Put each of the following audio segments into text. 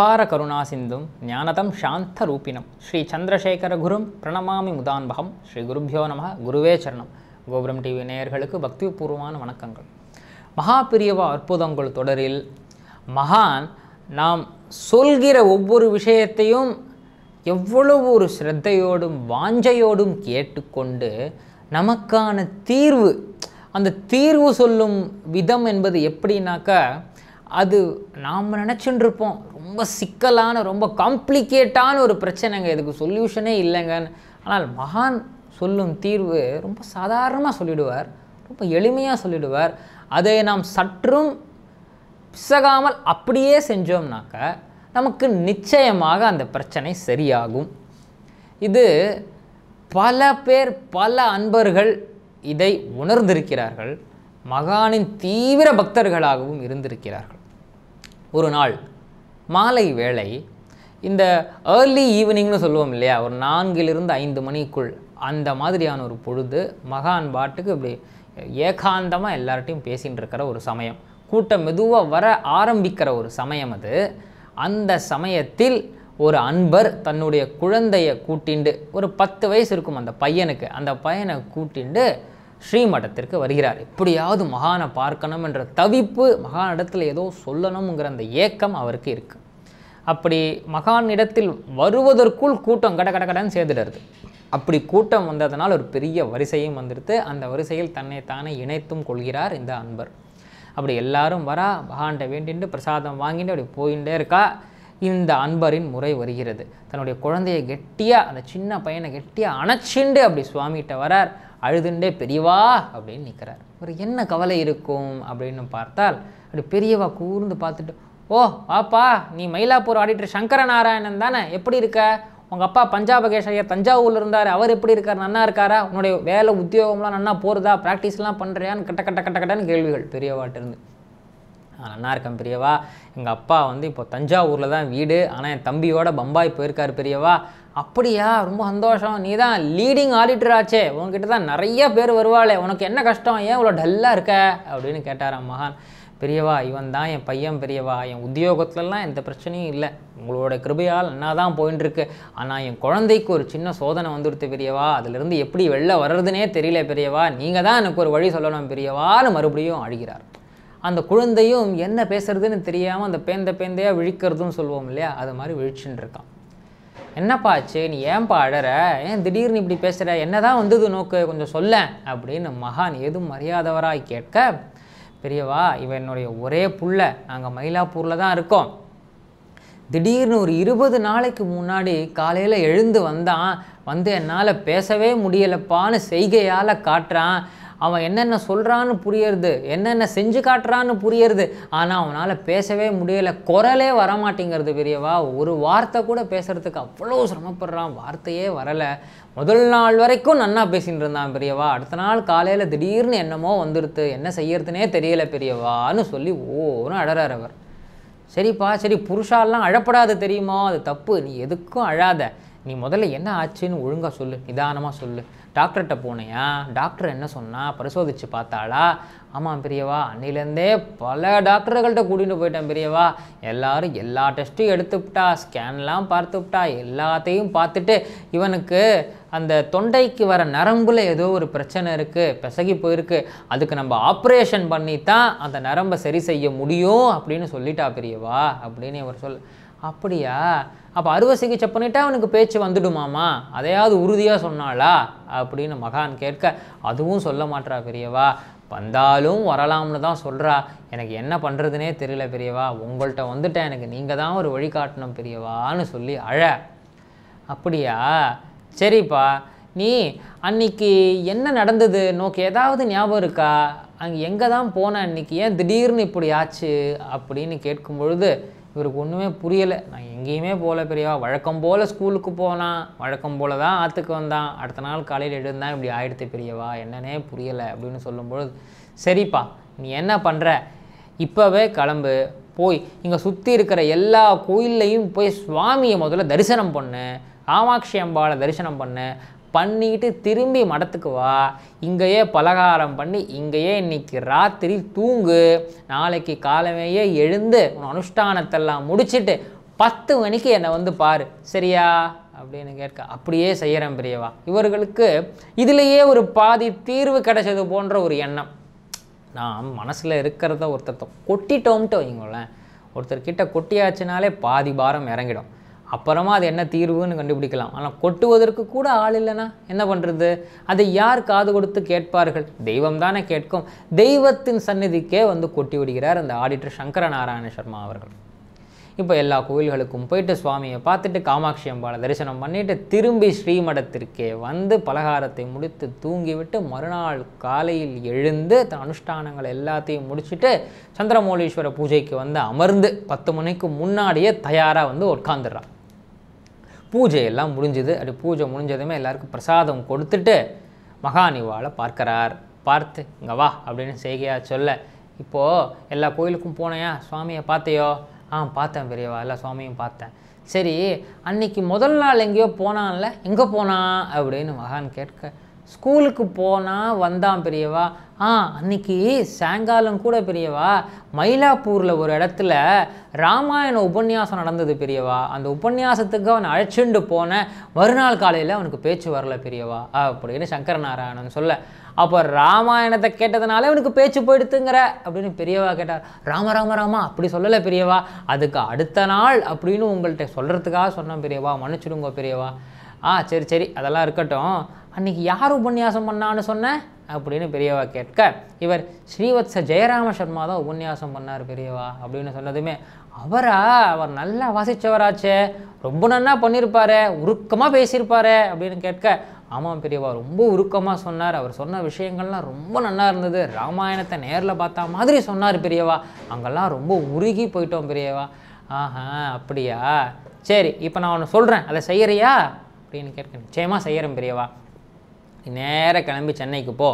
அபார கருணா சிந்தும் ஞானதம் சாந்த ரூபிணம் ஸ்ரீ சந்திரசேகர குரும் பிரணமாமி முதான்பகம் ஸ்ரீ குருபியோ நம குருவே சரணம். கோபுரம் டிவி நேயர்களுக்கு பக்திபூர்வமான வணக்கங்கள். மகா பிரியவா அற்புதங்கள் தொடரில் மகான் நாம் சொல்கிற ஒவ்வொரு விஷயத்தையும் எவ்வளவு ஒரு ஸ்ரத்தையோடும் வாஞ்சையோடும் கேட்டுக்கொண்டு நமக்கான தீர்வு, அந்த தீர்வு சொல்லும் விதம் என்பது எப்படின்னாக்கா, அது நாம் நினச்சிட்டு இருப்போம் ரொம்ப சிக்கலான ரொம்ப காம்ப்ளிகேட்டான ஒரு பிரச்சனைங்க, இதுக்கு சொல்யூஷனே இல்லைங்கன்னு. ஆனால் மகான் சொல்லும் தீர்வு ரொம்ப சாதாரணமாக சொல்லிடுவார், ரொம்ப எளிமையாக சொல்லிடுவார். அதை நாம் சற்றும் பிசகாமல் அப்படியே செஞ்சோம்னாக்க நமக்கு நிச்சயமாக அந்த பிரச்சனை சரியாகும். இது பல பேர், பல அன்பர்கள் இதை உணர்ந்திருக்கிறார்கள், மகானின் தீவிர பக்தர்களாகவும் இருந்திருக்கிறார்கள். ஒரு நாள் மாலை வேளை, இந்த ஏர்லி ஈவினிங்னு சொல்லுவோம் இல்லையா, ஒரு 4லிருந்து 5 மணிக்குள் அந்த மாதிரியான ஒரு பொழுது, மகான் பாட்டுக்கு இப்படி ஏகாந்தமாக எல்லார்ட்டையும் பேசிகிட்டு இருக்கிற ஒரு சமயம், கூட்டம் மெதுவாக வர ஆரம்பிக்கிற ஒரு சமயம் அது. அந்த சமயத்தில் ஒரு அன்பர் தன்னுடைய குழந்தையை கூட்டிண்டு, ஒரு 10 வயசு இருக்கும் அந்த பையனுக்கு, அந்த பையனை கூட்டிண்டு ஸ்ரீமடத்திற்கு வருகிறார். எப்படியாவது மகானை பார்க்கணும் என்ற தவிப்பு, மகானிடத்தில் ஏதோ சொல்லணுங்கிற அந்த ஏக்கம் அவருக்கு இருக்குது. அப்படி மகானிடத்தில் வருவதற்குள் கூட்டம் கடன்னு சேர்ந்துடுறது. அப்படி கூட்டம் வந்ததுனால் ஒரு பெரிய வரிசையும் வந்துடுது. அந்த வரிசையில் தன்னைத்தானே இணைத்தும் கொள்கிறார் இந்த அன்பர். அப்படி எல்லாரும் வரா, மகான்கிட்ட வேண்டிட்டு பிரசாதம் வாங்கிட்டு அப்படி போயிட்டே இருக்கா. இந்த அன்பரின் முறை வருகிறது. தன்னுடைய குழந்தையை கெட்டியாக, அந்த சின்ன பையனை கெட்டியாக அணைச்சிண்டு அப்படி சுவாமிகிட்ட வரார். அழுதுண்டே பெரியவா அப்படின்னு நிற்கிறார். ஒரு என்ன கவலை இருக்கும் அப்படின்னு பார்த்தால், அப்படி பெரியவா கூர்ந்து பார்த்துட்டு, ஓ வாப்பா, நீ மயிலாப்பூர் ஆடிட்டர் சங்கர நாராயணன் தானே, எப்படி இருக்க? உங்கள் அப்பா பஞ்சாபகேஷ் ஐயா தஞ்சாவூரில் இருந்தார், அவர் எப்படி இருக்கார், நன்னா இருக்காரா? உன்னுடைய வேலை உத்தியோகம்லாம் நன்னா போகிறதா, ப்ராக்டிஸ்லாம் பண்ணுறியான்னு கட்டன்னு கேள்விகள் பெரியவாட்டிருந்து. நன்னா இருக்கேன் பெரியவா, எங்கள் அப்பா இப்போ தஞ்சாவூரில் தான் வீடு, ஆனால் என் தம்பியோட பம்பாய் போயிருக்கார் பெரியவா. அப்படியா, ரொம்ப சந்தோஷம், நீ தான் லீடிங் ஆடிட்டர் ஆச்சே, உங்ககிட்ட தான் நிறைய பேர் வருவாளே, உனக்கு என்ன கஷ்டம், ஏன் இவ்வளோ டல்லாக இருக்க அப்படின்னு கேட்டாராம் மகான். பெரியவா, இவன் தான் என் பையன் பெரியவா, என் உத்தியோகத்துலலாம் எந்த பிரச்சனையும் இல்லை, உங்களோட கிருபையால் என்ன தான் போயின்னு இருக்கு. ஆனால் என் குழந்தைக்கு ஒரு சின்ன சோதனை வந்துடுது பெரியவா, அதுலேருந்து எப்படி வெளில வர்றதுனே தெரியல பெரியவா, நீங்கள் தான் எனக்கு ஒரு வழி சொல்லணும் பெரியவான்னு மறுபடியும் அழுகிறார். அந்த குழந்தையும் என்ன பேசுறதுன்னு தெரியாமல் அந்த பேந்தையாக விழிக்கிறதுன்னு சொல்லுவோம் இல்லையா, அது மாதிரி விழிச்சுட்டு இருக்கான். என்னப்பா ஆச்சு, நீ ஏன்பா அழற, ஏன் திடீர்னு இப்படி பேசுகிற, என்ன தான் வந்தது நோக்கு, கொஞ்சம் சொல்ல அப்படின்னு மகான் ஏதும் மரியாதவராய் கேட்க, பெரியவா இவன் என்னுடைய ஒரே புள்ள, நாங்கள் மயிலாப்பூரில் தான் இருக்கோம். திடீர்னு ஒரு 20 நாளைக்கு முன்னாடி காலையில் எழுந்து வந்தான், என்னால் பேசவே முடியலப்பான்னு செய்கையால் காட்டுறான். அவன் என்னென்ன சொல்கிறான்னு புரியறது, என்னென்ன செஞ்சு காட்டுறான்னு புரியறது, ஆனால் அவனால் பேசவே முடியலை, குரலே வரமாட்டேங்கிறது பெரியவா, ஒரு வார்த்தை கூட பேசுகிறதுக்கு அவ்வளோ சிரமப்படுறான், வார்த்தையே வரலை. முதல் நாள் வரைக்கும் நன்னா பேசிகிட்டு இருந்தான் பெரியவா, அடுத்த நாள் காலையில் திடீர்னு என்னமோ வந்துடுது, என்ன செய்யறதுனே தெரியலை பெரியவான்னு சொல்லி ஓன்னு அழறார் அவர். சரிப்பா சரி, புருஷாலாம் அழப்படாது தெரியுமா, அது தப்பு, நீ எதுக்கும் அழாத, நீ முதல்ல என்ன ஆச்சுன்னு ஒழுங்காக சொல்லு, நிதானமாக சொல்லு. டாக்டர்கிட்ட போனையா, டாக்டர் என்ன சொன்னா, பரிசோதித்து பார்த்தாளா? ஆமாம் பெரியவா, அன்னிலேருந்தே பல டாக்டர்கள்ட்ட கூட்டிகிட்டு போயிட்டேன் பெரியவா, எல்லாரும் எல்லா டெஸ்ட்டையும் எடுத்துவிட்டா, ஸ்கேன்லாம் பார்த்துவிட்டா, எல்லாத்தையும் பார்த்துட்டு இவனுக்கு அந்த தொண்டைக்கு வர நரம்பில் ஏதோ ஒரு பிரச்சனை இருக்குது, பிசகி போயிருக்கு, அதுக்கு நம்ம ஆப்ரேஷன் பண்ணி தான் அந்த நரம்பை சரி செய்ய முடியும் அப்படின்னு சொல்லிட்டா பெரியவா அப்படின்னு அவர் சொல்ல. அப்படியா, அப்போ அறுவை சிகிச்சை பண்ணிட்டா அவனுக்கு பேச்சு வந்துடுமாமா, அதையாவது உறுதியாக சொன்னாளா அப்படின்னு மகான் கேட்க, அதுவும் சொல்ல மாட்டா பெரியவா, வந்தாலும் வரலாம்னு தான் சொல்கிறா, எனக்கு என்ன பண்ணுறதுனே தெரியல பெரியவா, உங்கள்கிட்ட வந்துட்டேன், எனக்கு நீங்கள் தான் ஒரு வழிகாட்டணும் பெரியவான்னு சொல்லி அழ. அப்படியா சரிப்பா, நீ அன்னைக்கு என்ன நடந்தது நோக்கு ஏதாவது ஞாபகம் இருக்கா, அங்கே எங்கே தான் போனேன் அன்றைக்கி, ஏன் திடீர்னு இப்படி ஆச்சு அப்படின்னு கேட்கும் பொழுது இவருக்கு ஒன்றுமே புரியலை. நான் எங்கேயுமே போகல பெரியவா, வழக்கம் போல் ஸ்கூலுக்கு போனான், வழக்கம் போல் தான் ஆற்றுக்கு வந்தான், அடுத்த நாள் காலையில் எழுந்தான், இப்படி ஆயிடுத்து பெரியவா, என்னன்னே புரியலை அப்படின்னு சொல்லும்பொழுது, சரிப்பா நீ என்ன பண்ணுற, இப்போவே கிளம்பு, போய் இங்கே சுற்றி இருக்கிற எல்லா கோயில்லையும் போய் சுவாமியை முதல்ல தரிசனம் பண்ணு, காமாட்சி அம்பாளை தரிசனம் பண்ணிட்டு திரும்பி மடத்துக்கு வா, இங்கேயே பலகாரம் பண்ணி இங்கேயே இன்னைக்கு ராத்திரி தூங்கு, நாளைக்கு காலமேயே எழுந்து உன் அனுஷ்டானத்தெல்லாம் முடிச்சுட்டு 10 மணிக்கு என்னை வந்து பாரு சரியா அப்படின்னு கேட்க, அப்படியே செய்கிறேன் பெரியவா. இவர்களுக்கு இதிலேயே ஒரு பாதி தீர்வு கிடைச்சது போன்ற ஒரு எண்ணம். நான் மனசில் இருக்கிறத ஒருத்தர் கொட்டிட்டோம்ட்டு வைங்களேன், ஒருத்தர்கிட்ட கொட்டியாச்சுனாலே பாதி பாரம் இறங்கிடும். அப்புறமா அது என்ன தீர்வுன்னு கண்டுபிடிக்கலாம். ஆனால் கொட்டுவதற்கு கூட ஆள் இல்லைன்னா என்ன பண்ணுறது? அதை யார் காது கொடுத்து கேட்பார்கள்? தெய்வம் தானே கேட்கும். தெய்வத்தின் சந்நிதிக்கே வந்து கொட்டி விடுகிறார் அந்த ஆடிட்டர் சங்கர நாராயண சர்மா அவர்கள். இப்போ எல்லா கோயில்களுக்கும் போயிட்டு சுவாமியை பார்த்துட்டு காமாட்சி அம்பாளை தரிசனம் பண்ணிவிட்டு திரும்பி ஸ்ரீமடத்திற்கே வந்து பலகாரத்தை முடித்து தூங்கிவிட்டு மறுநாள் காலையில் எழுந்து தன் அனுஷ்டானங்கள் எல்லாத்தையும் முடிச்சுட்டு சந்திரமௌலீஸ்வர பூஜைக்கு வந்து அமர்ந்து 10 மணிக்கு முன்னாடியே தயாராக வந்து உட்காந்துடுறான். பூஜையெல்லாம் முடிஞ்சுது. அப்படி பூஜை முடிஞ்சதுமே எல்லாருக்கும் பிரசாதம் கொடுத்துட்டு மகாநிவாளை பார்க்கிறார். பார்த்து இங்கே வா அப்படின்னு செய்கையாக சொல்ல, இப்போது எல்லா கோயிலுக்கும் போனையா, சுவாமியை பார்த்தையோ? பார்த்தேன் பெரியவா, எல்லா சுவாமியும் பார்த்தேன். சரி, அன்னைக்கு முதல் நாள் எங்கேயோ போனான்ல, எங்கே போனான் அப்படின்னு மகான் கேட்க, ஸ்கூலுக்கு போனால் வந்தான் பெரியவா. அன்னைக்கு சாயங்காலம் கூட பெரியவா மயிலாப்பூரில் ஒரு இடத்துல ராமாயண உபன்யாசம் நடந்தது பெரியவா. அந்த உபன்யாசத்துக்கு அவன் அழைச்சிண்டு போனேன். மறுநாள் காலையில் அவனுக்கு பேச்சு வரல பெரியவா அப்படின்னு சங்கரநாராயணன் சொல்ல, அப்போ ராமாயணத்தை கேட்டதுனால அவனுக்கு பேச்சு போயிடுத்துங்கிற அப்படின்னு பெரியவா கேட்டார். ராம ராம ராமா அப்படி சொல்லலை பெரியவா, அதுக்கு அடுத்த நாள் அப்படின்னு உங்கள்கிட்ட சொல்கிறதுக்காக சொன்னேன் பெரியவா, மன்னிச்சுடுங்க பெரியவா. சரி சரி அதெல்லாம் இருக்கட்டும், அன்றைக்கி யார் உபன்யாசம் பண்ணான்னு சொன்னேன் அப்படின்னு பெரியவா கேட்க, இவர் ஸ்ரீவத்ச ஜெயராம சர்மா தான் உபன்யாசம் பண்ணார் பெரியவா அப்படின்னு சொன்னதுமே, அவர் நல்லா வாசித்தவராச்சே, ரொம்ப நல்லா பண்ணியிருப்பாரு, உருக்கமாக பேசியிருப்பாரு அப்படின்னு கேட்க, ஆமாம் பெரியவா ரொம்ப உருக்கமாக சொன்னார், அவர் சொன்ன விஷயங்கள்லாம் ரொம்ப நல்லா இருந்தது, ராமாயணத்தை நேரில் பார்த்தா மாதிரி சொன்னார் பெரியவா, அங்கெல்லாம் ரொம்ப உருகி போயிட்டோம் பெரியவா. அப்படியா, சரி இப்போ நான் ஒன்று சொல்கிறேன், அதை செய்கிறியா அப்படின்னு கேட்க, நிச்சயமாக செய்கிறேன் பெரியவா. நேராக கிளம்பி சென்னைக்கு போ,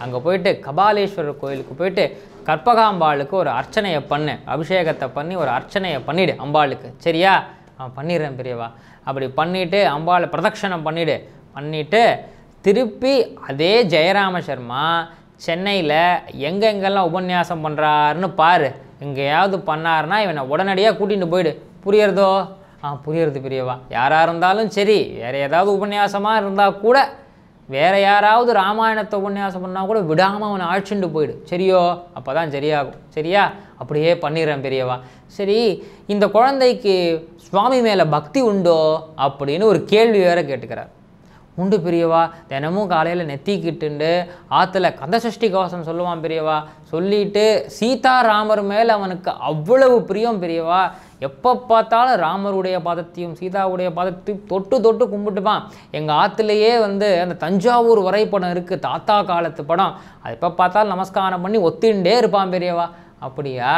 அங்கே போயிட்டு கபாலீஸ்வரர் கோயிலுக்கு போயிட்டு கற்பகாம்பாளுக்கு ஒரு அர்ச்சனையை பண்ணு, அபிஷேகத்தை பண்ணி ஒரு அர்ச்சனையை பண்ணிவிடு அம்பாளுக்கு, சரியா? பண்ணிடுறேன் பெரியவா. அப்படி பண்ணிவிட்டு அம்பாளை பிரதட்சணம் பண்ணிவிட்டு திருப்பி அதே ஜெயராம சர்மா சென்னையில் எங்கெங்கெல்லாம் உபன்யாசம் பண்ணுறாருன்னு பாரு, எங்கேயாவது பண்ணாருன்னா இவனை உடனடியாக கூட்டிகிட்டு போயிடு. புரியுறதோ? புரியுறது பெரியவா. யாராக இருந்தாலும் சரி, வேறு ஏதாவது உபன்யாசமாக இருந்தால் கூட, வேறு யாராவது ராமாயணத்தை உபன்யாசம் பண்ணால் கூட விடாமல் அவனை அழைச்சிட்டு போயிடு, சரியோ? அப்போ தான் சரியாகும், சரியா? அப்படியே பண்ணிடுறேன் பெரியவா. சரி, இந்த குழந்தைக்கு சுவாமி மேலே பக்தி உண்டோ அப்படின்னு ஒரு கேள்வி வேறு கேட்டுக்கிறார். உண்டு பெரியவா, தினமும் காலையில் நெத்திக்கிட்டுண்டு ஆற்றுல கந்தசஷ்டி கவசம் சொல்லுவான் பெரியவா, சொல்லிட்டு சீதாராமர் மேலே அவனுக்கு அவ்வளவு பிரியம் பெரியவா, எப்போ பார்த்தாலும் ராமருடைய பாதத்தையும் சீதாவுடைய பாதத்தையும் தொட்டு தொட்டு கும்பிட்டுப்பான். எங்கள் ஆற்றுலையே வந்து அந்த தஞ்சாவூர் வரைபடம் இருக்குது, தாத்தா காலத்து படம், அது எப்போ பார்த்தாலும் நமஸ்காரம் பண்ணி ஒத்தின்ண்டே இருப்பான் பெரியவா. அப்படியா?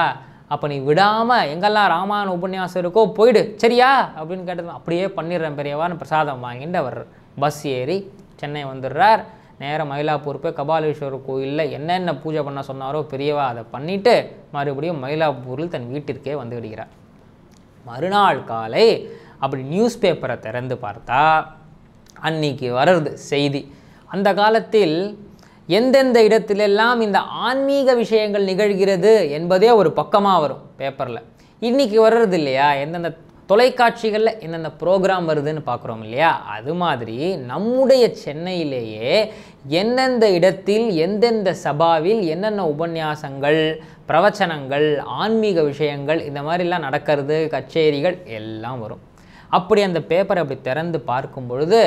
அப்போ நீ விடாமல் எங்கெல்லாம் ராமாயண உபன்யாசம் இருக்கோ போயிடு, சரியா அப்படின்னு கேட்டது. அப்படியே பண்ணிடுறேன் பெரியவான்னு பிரசாதம் வாங்கிட்டு அவர் பஸ் ஏறி சென்னை வந்துடுறார். நேராக மயிலாப்பூர் போய் கபாலீஸ்வரர் கோயிலில் என்னென்ன பூஜை பண்ண சொன்னாரோ பெரியவா அதை பண்ணிவிட்டு மறுபடியும் மயிலாப்பூரில் தன் வீட்டிற்கே வந்து விடுகிறார். மறுநாள் காலை அப்படி நியூஸ் பேப்பரை திறந்து பார்த்தா அன்னைக்கு வர்றது செய்தி, அந்த காலத்தில் எந்தெந்த இடத்திலெல்லாம் இந்த ஆன்மீக விஷயங்கள் நிகழ்கிறது என்பதே ஒரு பக்கமாக வரும் பேப்பரில். இன்றைக்கி வர்றது இல்லையா, எந்தெந்த தொலைக்காட்சிகளில் என்னென்ன ப்ரோக்ராம் வருதுன்னு பார்க்குறோம் இல்லையா, அது மாதிரி நம்முடைய சென்னையிலேயே எந்தெந்த இடத்தில் எந்தெந்த சபாவில் என்னென்ன உபன்யாசங்கள், பிரவச்சனங்கள், ஆன்மீக விஷயங்கள் இந்த மாதிரிலாம் நடக்கிறது, கச்சேரிகள் எல்லாம் வரும். அப்படி அந்த பேப்பரை அப்படி திறந்து பார்க்கும் பொழுது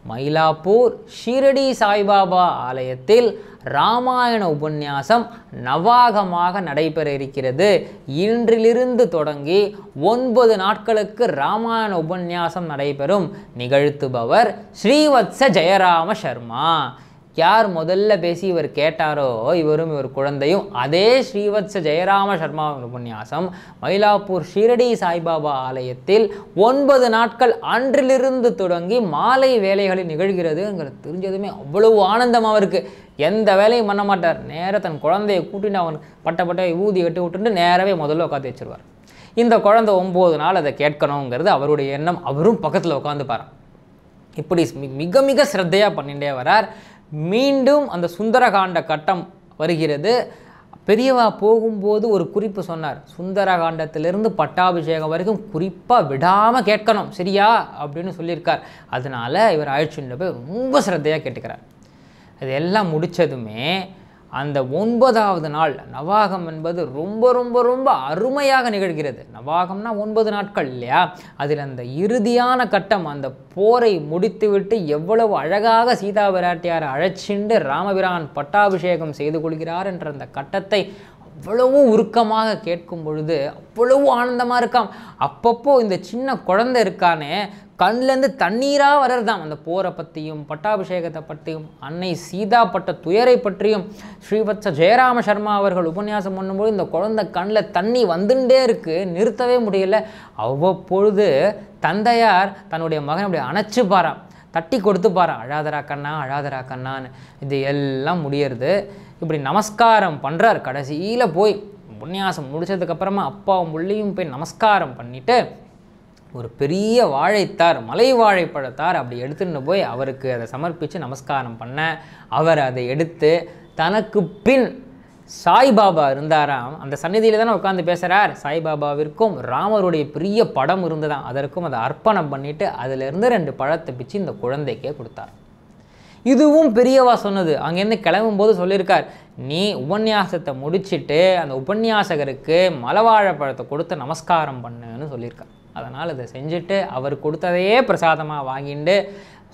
மயிலாப்பூர் ஷீரடி சாய்பாபா ஆலயத்தில் ராமாயண உபன்யாசம் நவாகமாக நடைபெற இருக்கிறது. இன்றிலிருந்து தொடங்கி 9 நாட்களுக்கு ராமாயண உபன்யாசம் நடைபெறும். நிகழ்த்துபவர் ஸ்ரீவத்ச ஜெயராம சர்மா. யார் முதல்ல பேசி இவர் கேட்டாரோ, இவரும் இவர் குழந்தையும், அதே ஸ்ரீவத்ச ஜெயராம சர்மா உபன்யாசம் மயிலாப்பூர் ஷீரடி சாய்பாபா ஆலயத்தில் 9 நாட்கள் அன்றிலிருந்து தொடங்கி மாலை வேலைகளில் நிகழ்கிறதுங்கிறது தெரிஞ்சதுமே அவ்வளவு ஆனந்தம் அவருக்கு. எந்த வேலையும் பண்ண மாட்டார், நேராக தன் குழந்தையை கூட்டிட்டு அவன் பட்ட ஊதி கட்டி விட்டுட்டு நேரவே முதல்ல உட்காந்து வச்சிருவார். இந்த குழந்தை 9 நாள் அதை கேட்கணுங்கிறது அவருடைய எண்ணம். அவரும் பக்கத்தில் உட்காந்துப்பார். இப்படி மிக மிக சிரத்தையாக பண்ணிகிட்டே வரார். மீண்டும் அந்த சுந்தரகாண்ட கட்டம் வருகிறது. பெரியவா போகும்போது ஒரு குறிப்பு சொன்னார். சுந்தரகாண்டத்திலிருந்து பட்டாபிஷேகம் வரைக்கும் குறிப்பாக விடாமல் கேட்கணும், சரியா அப்படின்னு சொல்லியிருக்கார். அதனால இவர் அழைச்சிட்டு போய் ரொம்ப சிரத்தையாக கேட்டுக்கிறார். இதெல்லாம் முடித்ததுமே அந்த 9வது நாள் நவாகம் என்பது ரொம்ப ரொம்ப ரொம்ப அருமையாக நிகழ்கிறது. நவாகம்னா 9 நாட்கள் இல்லையா? அதில் அந்த இறுதியான கட்டம், அந்த போரை முடித்துவிட்டு எவ்வளவு அழகாக சீதா பிராட்டியாரை அழைச்சிண்டு ராமபிரான் பட்டாபிஷேகம் செய்து கொள்கிறார் என்ற அந்த கட்டத்தை அவ்வளவு உருக்கமாக கேட்கும் பொழுது அவ்வளவு ஆனந்தமாக இருக்காம். அப்பப்போ இந்த சின்ன குழந்தை இருக்கானே கண்லேருந்து தண்ணீராக வர்றதாம். அந்த போரை பற்றியும் பட்டாபிஷேகத்தை பற்றியும் அன்னை சீதா பட்ட துயரை பற்றியும் ஸ்ரீவத்ச ஜெயராம சர்மா அவர்கள் உபன்யாசம் பண்ணும்போது இந்த குழந்தை கண்ணில் தண்ணி வந்துட்டே இருக்குது, நிறுத்தவே முடியல. அவ்வப்பொழுது தந்தையார் தன்னுடைய மகன் அப்படி அணைச்சு பாராம், தட்டி கொடுத்து பாராம், அழாதரா கண்ணா அழாதரா கண்ணான்னு. இது எல்லாம் முடியறது. இப்படி நமஸ்காரம் பண்ணுறார். கடைசியில் போய் உபன்யாசம் முடிச்சதுக்கப்புறமா அப்பாவும் புள்ளியும் போய் நமஸ்காரம் பண்ணிவிட்டு ஒரு பெரிய வாழைத்தார், மலை வாழைப்பழத்தார் அப்படி எடுத்துகிட்டு போய் அவருக்கு அதை சமர்ப்பித்து நமஸ்காரம் பண்ண, அவர் அதை எடுத்து தனக்கு பின் சாய்பாபா இருந்தாராம். அந்த சந்நிதியில் தானே உட்காந்து பேசுகிறார். சாய்பாபாவிற்கும் ராமருடைய பெரிய படம் இருந்ததாம், அதற்கும் அதை அர்ப்பணம் பண்ணிவிட்டு அதிலிருந்து 2 பழத்தை பிச்சு இந்த குழந்தைக்கே கொடுத்தார். இதுவும் பெரியவா சொன்னது. அங்கேருந்து கிளம்பும்போது சொல்லியிருக்கார், நீ உபன்யாசத்தை முடிச்சுட்டு அந்த உபன்யாசகருக்கு மலவாழைப்பழத்தை கொடுத்து நமஸ்காரம் பண்ணுன்னு சொல்லியிருக்கார். அதனால் இதை செஞ்சுட்டு அவர் கொடுத்ததையே பிரசாதமாக வாங்கிட்டு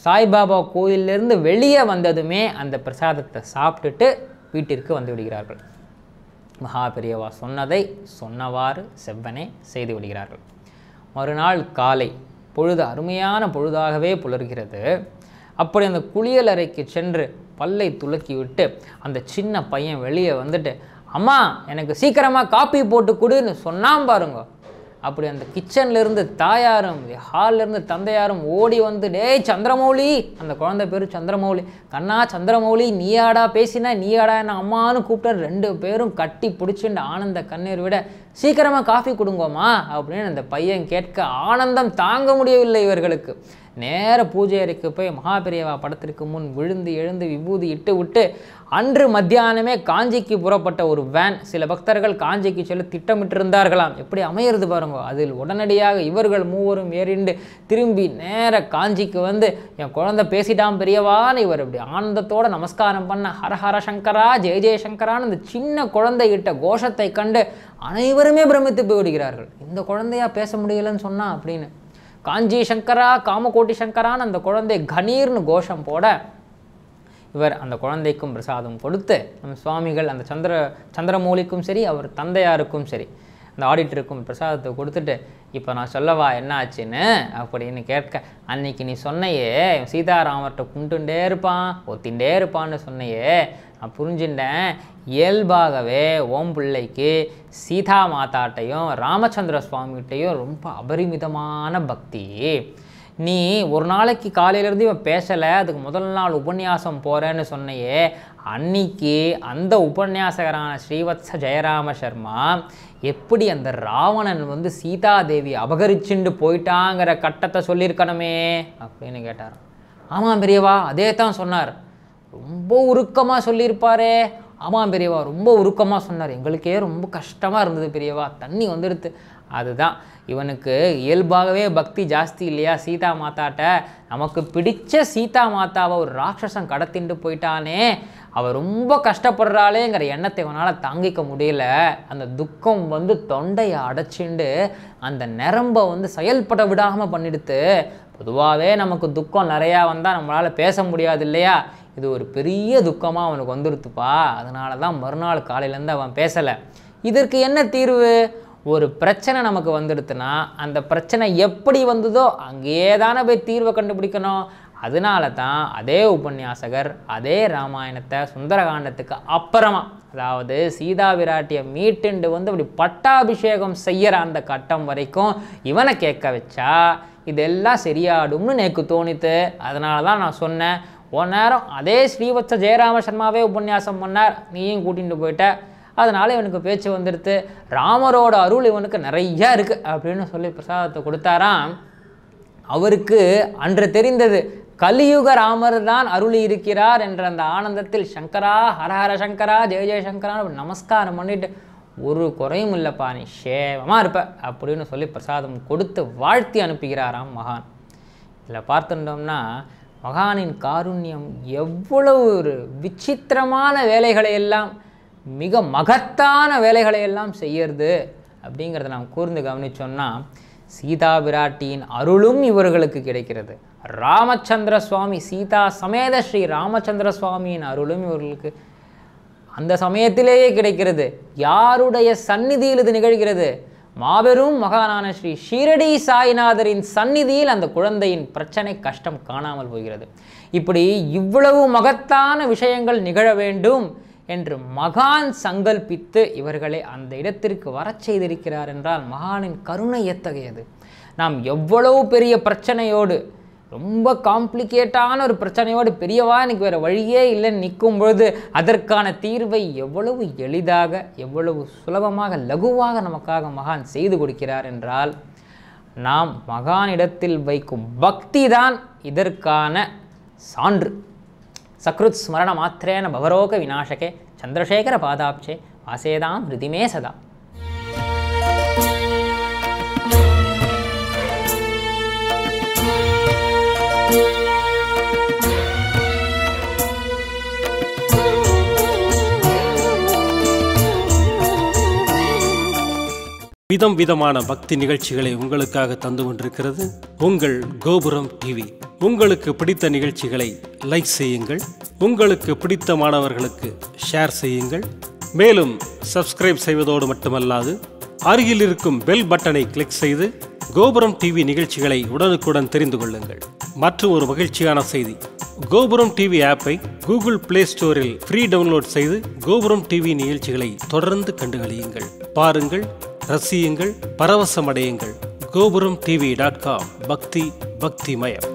சாய்பாபா கோயிலிருந்து வெளியே வந்ததுமே அந்த பிரசாதத்தை சாப்பிட்டுட்டு வீட்டிற்கு வந்து விடுகிறார்கள். மகா பெரியவா சொன்னதை சொன்னவாறு செவ்வனே செய்து விடுகிறார்கள். மறுநாள் காலை பொழுது அருமையான பொழுதாகவே புலர்கிறது. அப்படி அந்த குளியல் அறைக்கு சென்று பல்லை துலக்கி விட்டு அந்த சின்ன பையன் வெளியே வந்துட்டு, அம்மா எனக்கு சீக்கிரமாக காப்பி போட்டு கொடுன்னு சொன்னாம் பாருங்க. அப்படி அந்த கிச்சன்லேருந்து தாயாரும் ஹால்லேருந்து தந்தையாரும் ஓடி வந்து, டேய் சந்திரமௌலி, அந்த குழந்தை பேர் சந்திரமௌலி, கண்ணா சந்திரமௌலி நீயாடா பேசினா, நீயாடா என்ன அம்மானு கூப்பிட்டு 2 பேரும் கட்டி பிடிச்சிட்டு ஆனந்த கண்ணீர் விட, சீக்கிரமாக காஃபி கொடுங்கோமா அப்படின்னு அந்த பையன் கேட்க ஆனந்தம் தாங்க முடியவில்லை இவர்களுக்கு. நேர பூஜை அறைக்கு போய் மகாபெரியவா படத்திற்கு முன் விழுந்து எழுந்து விபூதி இட்டு விட்டு அன்று மத்தியானமே காஞ்சிக்கு புறப்பட்ட ஒரு வேன், சில பக்தர்கள் காஞ்சிக்கு செல்ல திட்டமிட்டிருந்தார்களாம். எப்படி அமையிறது பாருங்க. அதில் உடனடியாக இவர்கள் 3 ஏறிண்டு திரும்பி நேர காஞ்சிக்கு வந்து, என் குழந்தை பேசிட்டான் பெரியவான்னு இவர் இப்படி ஆனந்தத்தோடு நமஸ்காரம் பண்ண, ஹரஹர சங்கரா ஜெய ஜெயசங்கரான்னு இந்த சின்ன குழந்தை இட்ட கோஷத்தை கண்டு அனைவருமே பிரமித்து போய்விடுகிறார்கள். இந்த குழந்தையா பேச முடியலன்னு சொன்னா அப்படின்னு. காஞ்சி சங்கரா காமகோட்டி சங்கரான்னு அந்த குழந்தை கணீர்னு கோஷம் போட, இவர் அந்த குழந்தைக்கும் பிரசாதம் கொடுத்து, நம்ம சுவாமிகள் அந்த சந்திரமௌலிக்கும் சரி அவர் தந்தையாருக்கும் சரி அந்த ஆடிட்டருக்கும் பிரசாதத்தை கொடுத்துட்டு, இப்போ நான் சொல்லவா என்ன ஆச்சுன்னு அப்படின்னு கேட்க, அன்னைக்கு நீ சொன்னையே சீதாராமர்கிட்ட கும்பிட்டுட்டே இருப்பான் ஒத்தின்ண்டே இருப்பான்னு சொன்னையே, நான் புரிஞ்சுட்டேன். இயல்பாகவே ஓம் பிள்ளைக்கு சீதா மாதாட்டையும் ராமச்சந்திர சுவாமிகிட்டையும் ரொம்ப அபரிமிதமான பக்தி. நீ ஒரு நாளைக்கு காலையிலேருந்து இவன் பேசலை, அதுக்கு முதல் நாள் உபன்யாசம் போகிறேன்னு சொன்னையே, அன்னைக்கு அந்த உபன்யாசகரான ஸ்ரீவத்ச ஜெயராம சர்மா எப்படி அந்த ராவணன் வந்து சீதாதேவி அபகரிச்சுண்டு போயிட்டாங்கிற கட்டத்தை சொல்லியிருக்கணுமே அப்படின்னு கேட்டார். ஆமாம் பெரியவா, அதே தான் சொன்னார். ரொம்ப உருக்கமாக சொல்லியிருப்பாரே. ஆமாம் பெரியவா, ரொம்ப உருக்கமாக சொன்னார். எங்களுக்கே ரொம்ப கஷ்டமாக இருந்தது பெரியவா, தண்ணி வந்துடுது. அதுதான் இவனுக்கு இயல்பாகவே பக்தி ஜாஸ்தி இல்லையா சீதா மாதாட்ட. நமக்கு பிடிச்ச சீதா மாதாவை ஒரு ராட்சசன் கடத்திட்டு போயிட்டானே, அவள் ரொம்ப கஷ்டப்படுறாளேங்கிற எண்ணத்தை இவனால் தாங்கிக்க முடியல. அந்த துக்கம் வந்து தொண்டையை அடைச்சிண்டு அந்த நரம்பை வந்து செயல்பட விடாமல் பண்ணிடுத்து. பொதுவாகவே நமக்கு துக்கம் நிறையா வந்தால் நம்மளால் பேச முடியாது இல்லையா, இது ஒரு பெரிய துக்கமாக அவனுக்கு வந்துடுத்துப்பா. அதனால தான் மறுநாள் காலையிலேருந்து அவன் பேசலை. இதற்கு என்ன தீர்வு? ஒரு பிரச்சனை நமக்கு வந்துடுத்துனா அந்த பிரச்சனை எப்படி வந்ததோ அங்கேயே தானே போய் தீர்வை கண்டுபிடிக்கணும். அதனால தான் அதே உபன்யாசகர் அதே ராமாயணத்தை சுந்தரகாண்டத்துக்கு அப்புறமா, அதாவது சீதா விராட்டியை மீட்டுண்டு வந்து அப்படி பட்டாபிஷேகம் செய்கிற அந்த கட்டம் வரைக்கும் இவனை கேட்க வச்சா இதெல்லாம் சரியாடும்னு எனக்கு தோணித்து. அதனால தான் நான் சொன்னேன், ஒரு நேரம் அதே ஸ்ரீவத்ச ஜெயராம சர்மாவே உபன்யாசம் பண்ணார், நீயும் கூட்டிகிட்டு போயிட்ட, அதனால் இவனுக்கு பேச்சு வந்துடுத்து. ராமரோட அருள் இவனுக்கு நிறையா இருக்குது அப்படின்னு சொல்லி பிரசாதத்தை கொடுத்தாராம். அவருக்கு அன்று தெரிந்தது கலியுக ராமர் தான் அருளி இருக்கிறார் என்ற அந்த ஆனந்தத்தில் சங்கரா ஹரஹர சங்கரா ஜெய ஜெயசங்கரா நமஸ்காரம் பண்ணிட்டு ஒரு குறையும் இல்லைப்பா, நீ சேவமாக இருப்ப அப்படின்னு சொல்லி பிரசாதம் கொடுத்து வாழ்த்தி அனுப்புகிறாராம் மகான். இதில் பார்த்துட்டோம்னா மகானின் காருண்யம் எவ்வளவு ஒரு விசித்திரமான வேலைகளை எல்லாம், மிக மகத்தான வேலைகளை எல்லாம் செய்யறது அப்படிங்கிறத நாம் கூர்ந்து கவனித்தோம்னா, சீதா பிராட்டியின் அருளும் இவர்களுக்கு கிடைக்கிறது. ராமச்சந்திர சுவாமி, சீதா சமேத ஸ்ரீ ராமச்சந்திர சுவாமியின் அருளும் இவர்களுக்கு அந்த சமயத்திலேயே கிடைக்கிறது. யாருடைய சந்நிதியில் இது நிகழ்கிறது? மாபெரும் மகானான ஸ்ரீ ஷீரடி சாய்நாதரின் சந்நிதியில் அந்த குழந்தையின் பிரச்சனை கஷ்டம் காணாமல் போகிறது. இப்படி இவ்வளவு மகத்தான விஷயங்கள் நிகழ வேண்டும் என்று மகான் சங்கல்பித்து இவர்களை அந்த இடத்திற்கு வரச் செய்திருக்கிறார் என்றால் மகானின் கருணை எத்தகையது. நாம் எவ்வளவு பெரிய பிரச்சனையோடு, ரொம்ப காம்ப்ளிகேட்டான ஒரு பிரச்சனையோடு பெரியவா எனக்கு வேறு வழியே இல்லைன்னு நிற்கும் பொழுது அதற்கான தீர்வை எவ்வளவு எளிதாக, எவ்வளவு சுலபமாக, லகுவாக நமக்காக மகான் செய்து கொடுக்கிறார் என்றால், நாம் மகானிடத்தில் வைக்கும் பக்தி தான் இதற்கான சான்று. சக்ருத் ஸ்மரண மாத்திரேன பவரோக விநாசகே சந்திரசேகர பாதாப்சே வாசேதாம் ஹிருதிமே சதா. விதம் விதமான பக்தி நிகழ்ச்சிகளை உங்களுக்காக தந்து கொண்டிருக்கிறது உங்கள் கோபுரம் டிவி. உங்களுக்கு பிடித்த நிகழ்ச்சிகளை லைக் செய்யுங்கள், உங்களுக்கு பிடித்த மாணவர்களுக்கு ஷேர் செய்யுங்கள். மேலும் சப்ஸ்கிரைப் செய்வதோடு மட்டுமல்லாது அருகில் இருக்கும் பெல் பட்டனை கிளிக் செய்து கோபுரம் டிவி நிகழ்ச்சிகளை உடனுக்குடன் தெரிந்து கொள்ளுங்கள். மற்றும் ஒரு மகிழ்ச்சியான செய்தி, கோபுரம் டிவி ஆப்பை கூகுள் பிளே ஸ்டோரில் ஃப்ரீ டவுன்லோட் செய்து கோபுரம் டிவி நிகழ்ச்சிகளை தொடர்ந்து கண்டுகளியுங்கள், பாருங்கள், ரசியுங்கள், பரவசமடையுங்கள். gopuramtv.com பக்தி பக்திமயம்.